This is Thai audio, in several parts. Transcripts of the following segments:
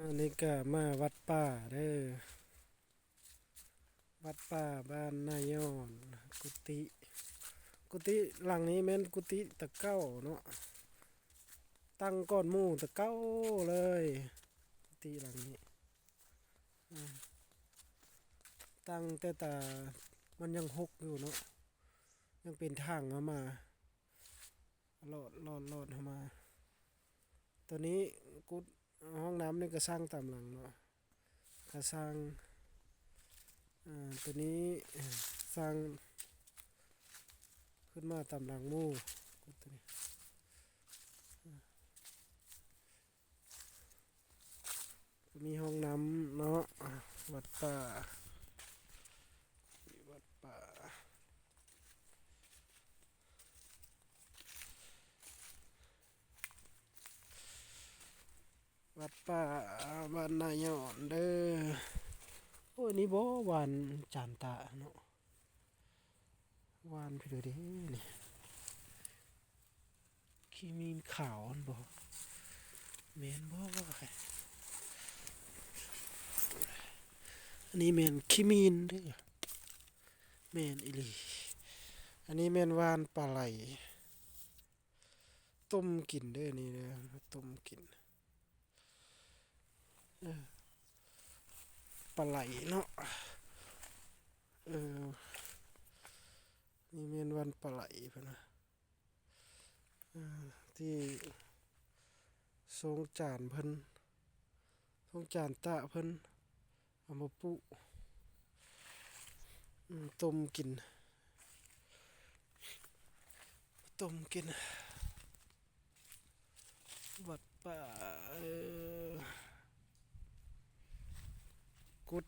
อันนี้ก็มาวัดป่าเด้อวัดป่าบ้านนายอนกุฏิกุฏิหลังนี้แม่นกุฏิตะเก้าเนาะตั้งก้อนหมู่ตะเก้าเลยกุฏิหลังนี้ตั้งแต่ตามันยังหกอยู่เนาะยังเป็นทางเข้ามาลอดเข้ามาตัวนี้กุฏห้องน้ำนี่ก็สร้างตามหลังเนาะก็สร้างตัวนี้สร้างขึ้นมาตามหลังหมู่กุฏินี้มีห้องน้ำเนาะวัดป่าวัดป่าวัดป่าบ้านนายอนเด้อโอ้ยนี่บ่หวานจานตาเนาะหวานไปเลยดินี่ขี้มีนขาวอันบ่แม่นบ่อันนี้แม่นขี้มีนเด้อแม่นอีหลีอันนี้แม่นหวานปลาไหลต้มกินเด้อนี่เด้อต้มกินปลาไหลเนาะเออนี่แม่นหวานปลาไหลพุ่นนะที่ทรงจานเพิ่นทรงจานตะเพิ่นเอามาปุต้มกินต้มกินวัดป่ากุด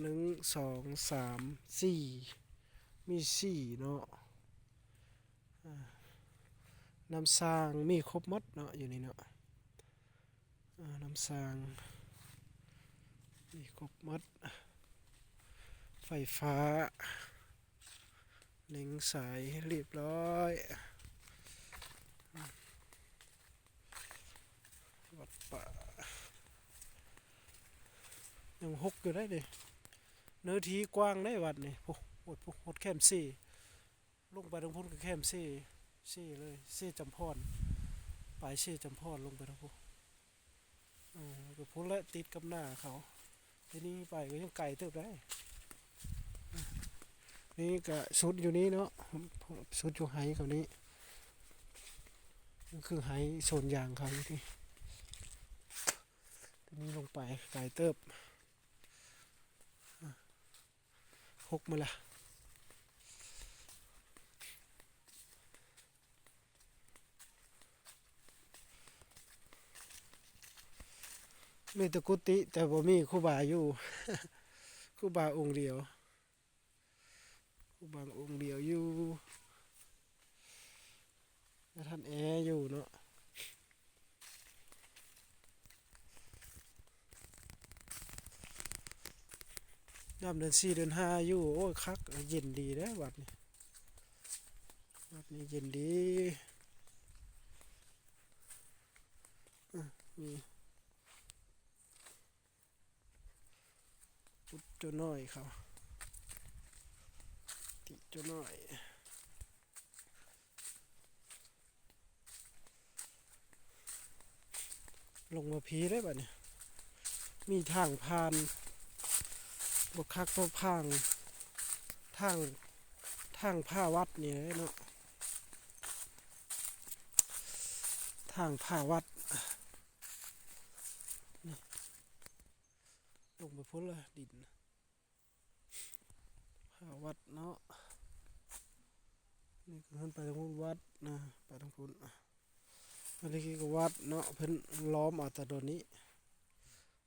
หนึ่งสองสามสี่มีสี่เนาะน้ำสร้างมีครบหมดเนาะอยู่นี่เนาะน้ำสร้างมีครบหมดไฟฟ้าเล็งสายเรียบร้อยวัดป่ายังหกอยู่ได้เลยเนื้อที่กว้างได้วัดนี่โอ้โหดแคมซี่ลงไปตรงพุ่นกับแคมซี่เลยซี่จำพรปลายซี่จำพรลงไปตรงพุ่นก็พุ่นและติดกับหน้าเขาทีนี้ไปก็ยังไกลเติบได้นี่ก็สุดอยู่นี้เนาะสุดอยู่ไฮกับนี้ก็คือไฮโซนยางเขาอยู่ที่ทีนี้ลงไปไกลเติบหกมาละมีตะกุติแต่บ่มีครูบาอยู่ครูบาองค์เดียวครูบาองค์เดียวอยู่แล้วท่านแออยู่เนาะยามเดือนสี่เดือนห้าอยู่โอ้ยคักเย็นดีนะวัดนี้วัดนี้เย็นดีมีพุทธเจ้าน้อยเขาติเจ้าน้อยลงมาพีได้ป่ะเนี่ยมีทางผ่านบกคักตัวพังทางผ้าวัดนี่เนาะทางผ้าวัดนี่ลงไปพุ่นละดินผ้าวัดเนาะนี่ขึ้นไปทางพุ่นวัดนะไปทางพุ่นอันนี้ก็วัดเนาะเพิ่นล้อมเอาแต่โดนนี้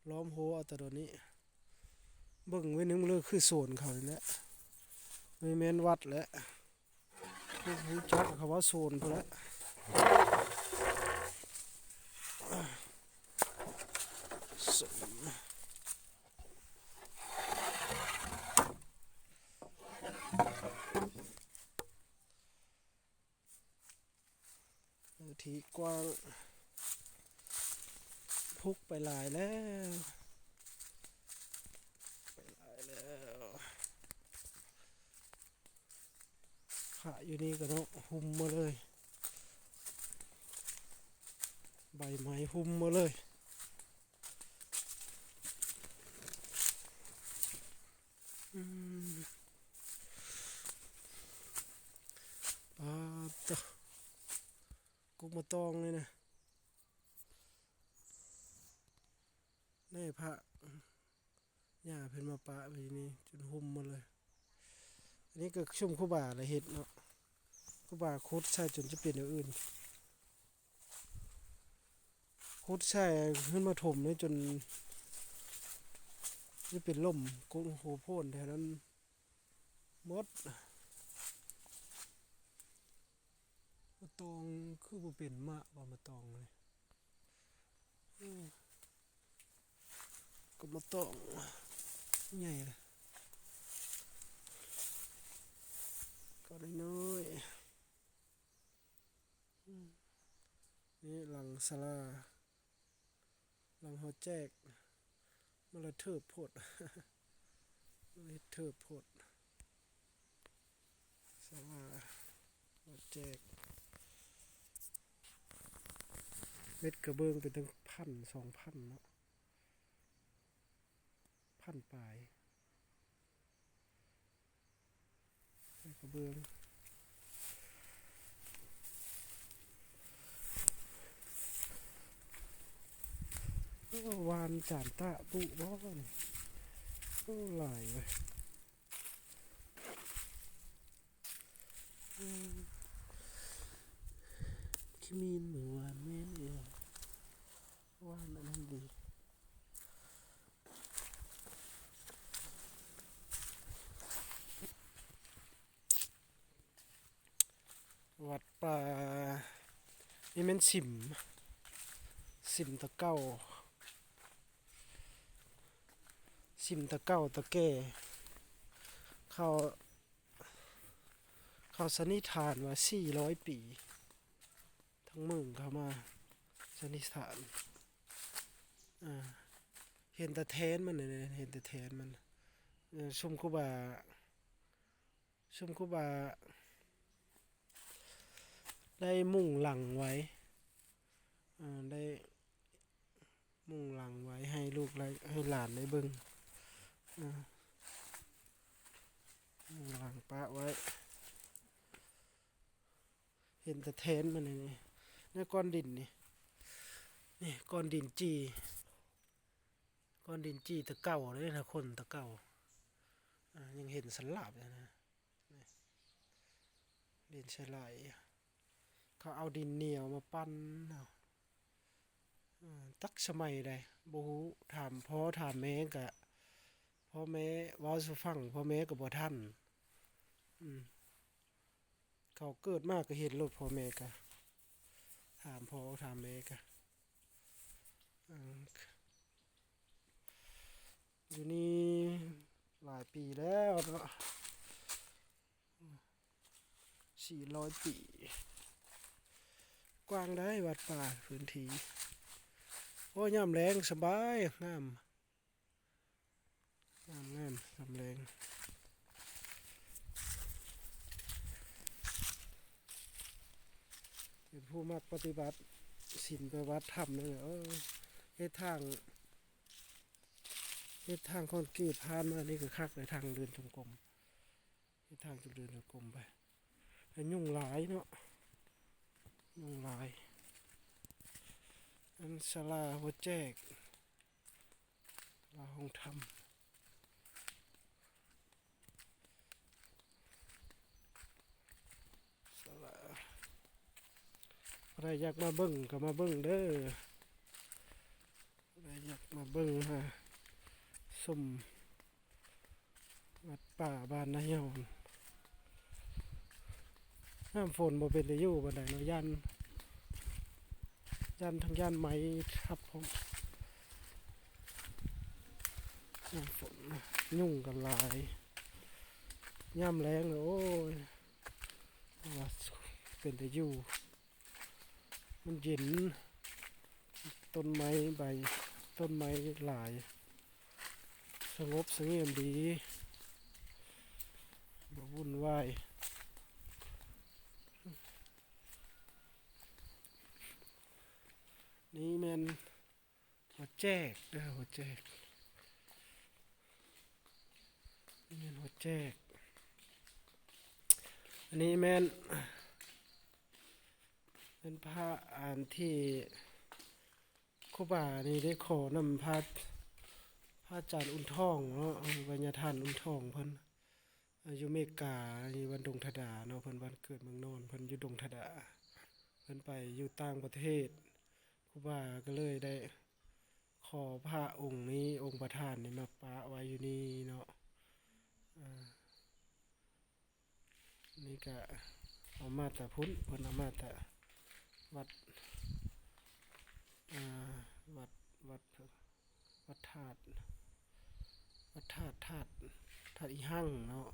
ล้อมโหเอาแต่โดนนี้เบิ่งไว้นึงเลยคือโซนเขานี่แหละไม่แม่นวัดแล้วรู้จักเขาว่าโซนพุ่นละสมที่กว้าง พุกไปหลายแล้วไปหลายแล้วขาอยู่นี่ก็เนาะหุ่มมาเลยใบไม้หุ่มมาเลยปลาตัวกุกมาตองเลยนะแน่พระหญ้าเพิ่นมาปะไปนี่จนหุ่มมาเลยอันนี้ก็ชุ่มคู่บ่าเลยเห็ดเนาะคู่บ่าคุดใช่จนจะเปลี่ยนอย่างอื่นคุดใช่ขึ้นมาถมเลยจนนี่เป็นล่มกุ้งโหโพ่นแถวนั้นมดมาตองคือบ่เป็นมะบ่มาตองเลยก็มาตองใหญ่เลยก็ได้น้อยนี่หลังสลาหลังหอแจกมันละเทิบโพดมันละเทิบโพดสลาหอแจกเม็ดกระเบื้องเป็นตั้ง1,000 2,000เนาะ1,000ปลายเม็ดกระเบื้องวานจานตะปุบ่นี่หลายเว้ยขี้มีนเหมือนวานแม่นเองวานอันนั้นดีวัดป่านี่เป็นสิมตะเก้าสิมตะเก้าตะแก่เขาสันนิษฐานว่า400 ปีทั้งเมืองเขามาสันนิษฐานเห็นแต่แทนมันเนี่ยเห็นแต่แทนมันชุมคุบาได้มุ่งหลังไว้ได้มุ่งหลังไว้ให้ลูกให้หลานได้เบิ่งมุ่งหลังปะไว้เห็นแต่แทนมันนี่ก้อนดินนี่ก้อนดินตะเก่าเลยนะคนตะเก่ายังเห็นสลับเลยนะดินสลายเขาเอาดินเหนียวมาปั้นตักสมัยใดบ่ฮู้ถามพ่อถามแม่กะพ่อแม่เว้าสู่ฟังพ่อแม่ก็บ่ทันเขาเกิดมาก็เห็นรถพ่อแม่กะถามพ่อถามแม่กะอยู่นี่หลายปีแล้วเนาะ400 ปีกว้างได้วัดป่าพื้นที่โอ้ยามแรงสบายงามยามแรงเป็นผู้มักปฏิบัติศีลปฏิบัติธรรมเลยเฮ็ดทางคอนกรีตผ่านมานี่ก็คักเลยทางเดินจงกรมเฮ็ดทางเดินจงกรมไปยุ่งหลายเนาะยุ่งหลายอันศาลาหัวแจกศาลาห้องธรรมศาลาใครอยากมาเบิ่งก็มาเบิ่งเด้อใครอยากมาเบิ่งฮะสมวัดป่าบ้านนายอนน้ำฝนบ่เป็นได้อยู่บันไดเนาะยันทั้งยันไม้ทับผมน้ำฝนยุ่งกันหลายย่ำแรงเลยโอ้ยว่าเป็นได้อยู่มันเย็น ต้นไม้ใบต้นไม้หลายสงบเสงี่ยมดีบ่วุ่นวายนี่แม่นหัวแจกเด้อหัวแจกนี่แม่นหัวแจกอันนี้แม่นเป็นพระอ่านที่ครูบานี่ได้ขอนำพระอาจารย์อุ่นทองเนาะวัญญาทานอุ่นทองเพิ่นอยู่อเมริกาอยู่บ้านดงทดาเนาะเพิ่นบ้านเกิดเมืองนอนเพิ่นอยู่ดงทดาเพิ่นไปอยู่ต่างประเทศครูบาก็เลยได้ขอพระองค์นี้องค์ประธานนี่มาปะไว้อยู่นี่เนาะนี่ก็เอามาแต่พุ้นเพิ่นเอามาแต่วัดวัดวัดวัดธาตุวัดธาตุธาตุอีหั่งเนาะ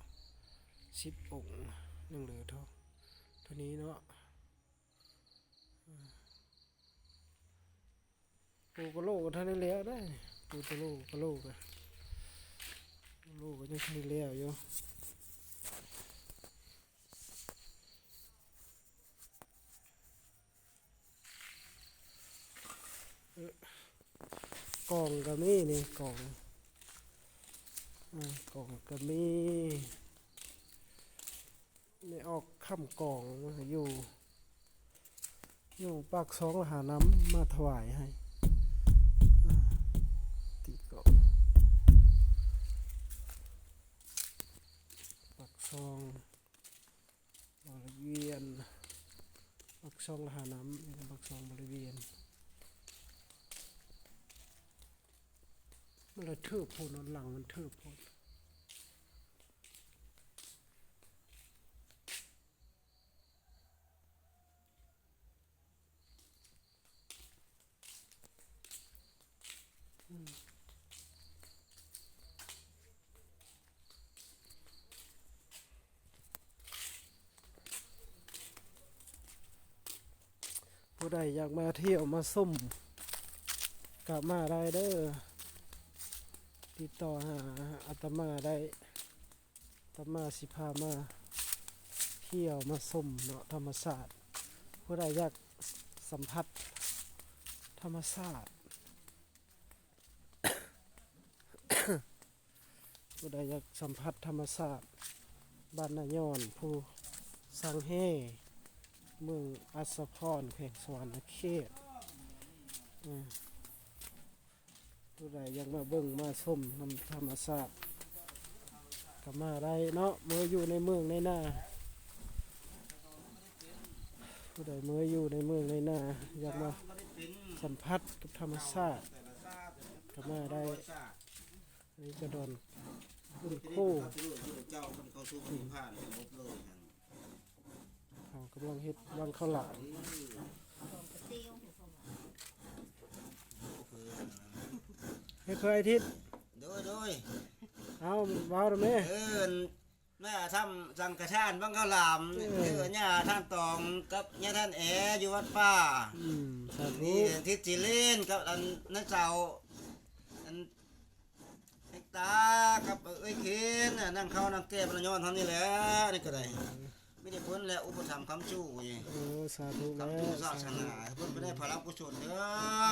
10 องค์ยังเหลือเท่านี้เนาะปูกะโลก็ทันได้แล้วได้ปูกะโลก็โลก็ยังทันได้แล้วอยู่กล่องก็มีนี่กล่องก็มีนี่ออกค่ำกล่องอยู่ปากซองหาน้ำมาถวายให้ตีกล่องปากซองบริเวียนปากซองหาน้ำปากซองบริเวียนมันเลยเทิบโพนหลังมันเทิบโพนผู้ใดอยากมาเที่ยวมาส้มกลับมาได้เด้อติดต่อหาอาตมาได้อาตมาสิพามาเที่ยวมาส้มเนาะธรรมศาสตร์ผู้ใดอยากสัมผัสธรรมศาสตร์ ผู้ใดอยากสัมผัสธรรมศาสตร์บ้านนายอนผู้สังเฮเมืองอัศพรแขวงสวรรณเขตผู้ใดอยากมาเบิ่งมาชมธรรมศาสตร์ก็มาได้เนาะเมื่ออยู่ในเมืองในนาผู้ใดเมื่ออยู่ในเมืองในนาอยากมาสัมผัสกับธรรมศาสตร์ก็มาได้นี่กระดอนคุณคู่เขากำลังเฮ็ดวางข้าวหลามให้เคยอาทิตย์โดยเอาว้าวได้ไหมแม่ทำสังกทานบ้างข้าวหลามเนี่ยท่านตองกับเนี่ยท่านอยู่วัดป่านี่ทิศจิเลนกับอันนักเจ้าอันเอกตากับเอ้ยเคนนั่งเข้านั่งแก้ประยอนทำนี่แหละนี่ก็ได้ไม่ได้พ้นแล้วอุปถัมภ์คำชู้ไงสาธุแล้วคำชู้ศาสนาเพิ่นไม่ได้พลังกุศลเด้อ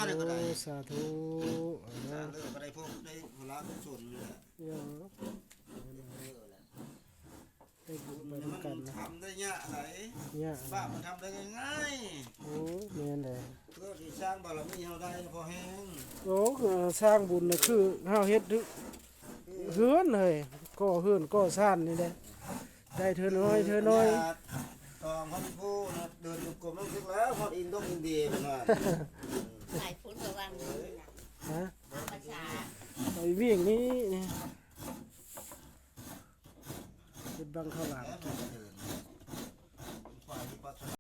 นี่ก็ได้สาธุสาธุก็ได้พวกได้พลังกุศลนี่แหละได้บุญมาด้วยกันนะทำได้ยากไหนบ้ามันทำได้ง่ายโอ้แม่นเลยเพื่อที่สร้างบารมีเราได้พอแห้งโอ้สร้างบุญนะคือเฮาเฮ็ดเฮือนเลยก่อเฮือนก่อซ่านนี่แหละได้เธอน้อยตองพันผู้เดินจุกกลมต้องคิดแล้วพออินต้องอินดีเป็นว่าหลายฟุตระวังเลยฮะภาษาไปวิ่งนี้เป็นบังข้าวหลาม